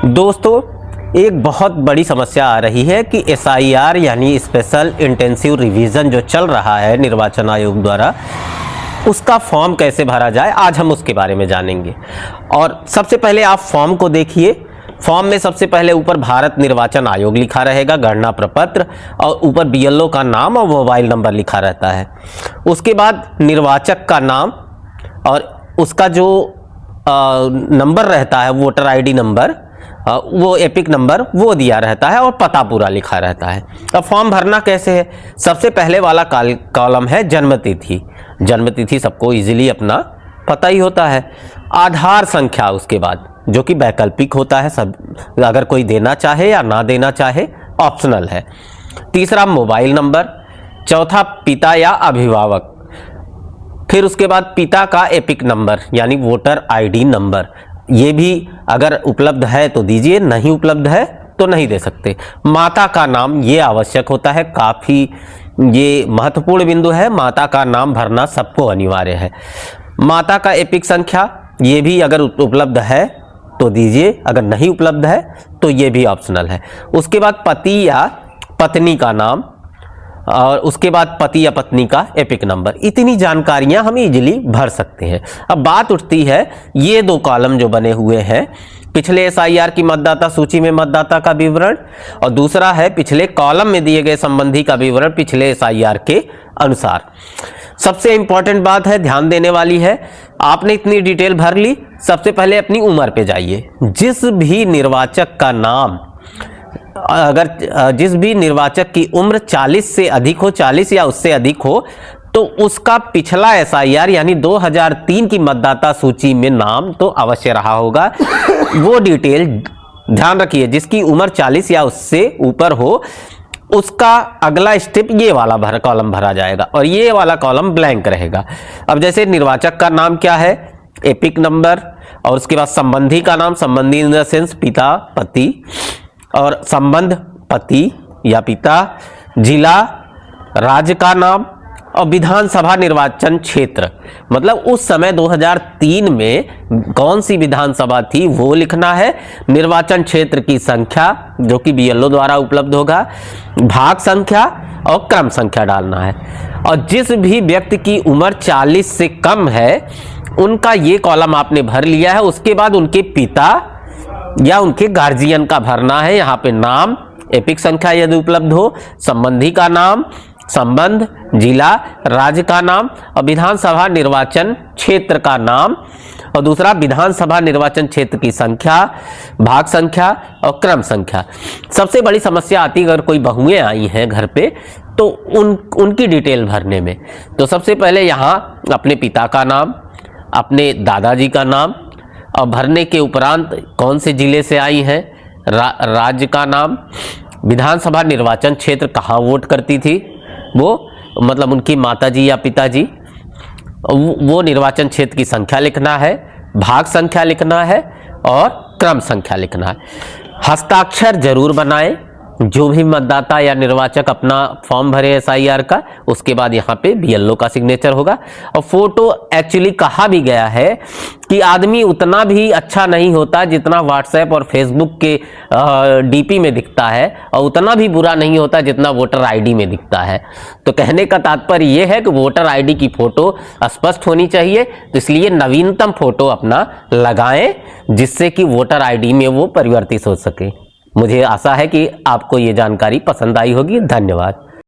दोस्तों, एक बहुत बड़ी समस्या आ रही है कि SIR यानी स्पेशल इंटेंसिव रिवीजन जो चल रहा है निर्वाचन आयोग द्वारा, उसका फॉर्म कैसे भरा जाए, आज हम उसके बारे में जानेंगे। और सबसे पहले आप फॉर्म को देखिए। फॉर्म में सबसे पहले ऊपर भारत निर्वाचन आयोग लिखा रहेगा, गणना प्रपत्र, और ऊपर BLO का नाम और मोबाइल नंबर लिखा रहता है। उसके बाद निर्वाचक का नाम और उसका जो नंबर रहता है, वोटर ID नंबर, वो एपिक नंबर वो दिया रहता है और पता पूरा लिखा रहता है। अब फॉर्म भरना कैसे है? सबसे पहले वाला कॉलम है जन्मतिथि। जन्मतिथि सबको इजीली अपना पता ही होता है। आधार संख्या उसके बाद, जो कि वैकल्पिक होता है, सब अगर कोई देना चाहे या ना देना चाहे ऑप्शनल है। तीसरा मोबाइल नंबर। चौथा पिता या अभिभावक। फिर उसके बाद पिता का एपिक नंबर यानी वोटर ID नंबर, ये भी अगर उपलब्ध है तो दीजिए, नहीं उपलब्ध है तो नहीं दे सकते। माता का नाम ये आवश्यक होता है, काफ़ी ये महत्वपूर्ण बिंदु है। माता का नाम भरना सबको अनिवार्य है। माता का एपिक संख्या, ये भी अगर उपलब्ध है तो दीजिए, अगर नहीं उपलब्ध है तो ये भी ऑप्शनल है। उसके बाद पति या पत्नी का नाम, और उसके बाद पति या पत्नी का एपिक नंबर। इतनी जानकारियां हम इजीली भर सकते हैं। अब बात उठती है, ये दो कॉलम जो बने हुए हैं, पिछले SIR की मतदाता सूची में मतदाता का विवरण, और दूसरा है पिछले कॉलम में दिए गए संबंधी का विवरण पिछले SIR के अनुसार। सबसे इंपॉर्टेंट बात है, ध्यान देने वाली है, आपने इतनी डिटेल भर ली, सबसे पहले अपनी उम्र पे जाइए। जिस भी निर्वाचक का नाम, अगर जिस भी निर्वाचक की उम्र 40 से अधिक हो, 40 या उससे अधिक हो, तो उसका पिछला SIR यानी 2003 की मतदाता सूची में नाम तो अवश्य रहा होगा। वो डिटेल ध्यान रखिए, जिसकी उम्र 40 या उससे ऊपर हो, उसका अगला स्टेप ये वाला कॉलम भरा जाएगा और ये वाला कॉलम ब्लैंक रहेगा। अब जैसे निर्वाचक का नाम क्या है, एपिक नंबर, और उसके बाद संबंधी का नाम, संबंधी इन द सेंस पिता पति, और संबंध पति या पिता, जिला, राज्य का नाम, और विधानसभा निर्वाचन क्षेत्र, मतलब उस समय 2003 में कौन सी विधानसभा थी वो लिखना है। निर्वाचन क्षेत्र की संख्या जो कि BLO द्वारा उपलब्ध होगा, भाग संख्या और क्रम संख्या डालना है। और जिस भी व्यक्ति की उम्र 40 से कम है उनका ये कॉलम आपने भर लिया है। उसके बाद उनके पिता या उनके गार्जियन का भरना है। यहाँ पे नाम, एपिक संख्या यदि उपलब्ध हो, संबंधी का नाम, संबंध, जिला, राज्य का नाम, और विधानसभा निर्वाचन क्षेत्र का नाम, और दूसरा विधानसभा निर्वाचन क्षेत्र की संख्या, भाग संख्या और क्रम संख्या। सबसे बड़ी समस्या आती है अगर कोई बहुएं आई हैं घर पे तो उनकी डिटेल भरने में। तो सबसे पहले यहाँ अपने पिता का नाम, अपने दादाजी का नाम, और भरने के उपरांत कौन से जिले से आई हैं, राज्य का नाम, विधानसभा निर्वाचन क्षेत्र कहाँ वोट करती थी वो, मतलब उनकी माताजी या पिताजी, वो निर्वाचन क्षेत्र की संख्या लिखना है, भाग संख्या लिखना है और क्रम संख्या लिखना है। हस्ताक्षर जरूर बनाएं जो भी मतदाता या निर्वाचक अपना फॉर्म भरे SIR का, उसके बाद यहाँ पे BLO का सिग्नेचर होगा। और फोटो एक्चुअली कहा भी गया है कि आदमी उतना भी अच्छा नहीं होता जितना WhatsApp और Facebook के DP में दिखता है, और उतना भी बुरा नहीं होता जितना वोटर ID में दिखता है। तो कहने का तात्पर्य ये है कि वोटर ID की फोटो स्पष्ट होनी चाहिए, तो इसलिए नवीनतम फोटो अपना लगाएं जिससे कि वोटर ID में वो परिवर्तित हो सके। मुझे आशा है कि आपको ये जानकारी पसंद आई होगी। धन्यवाद।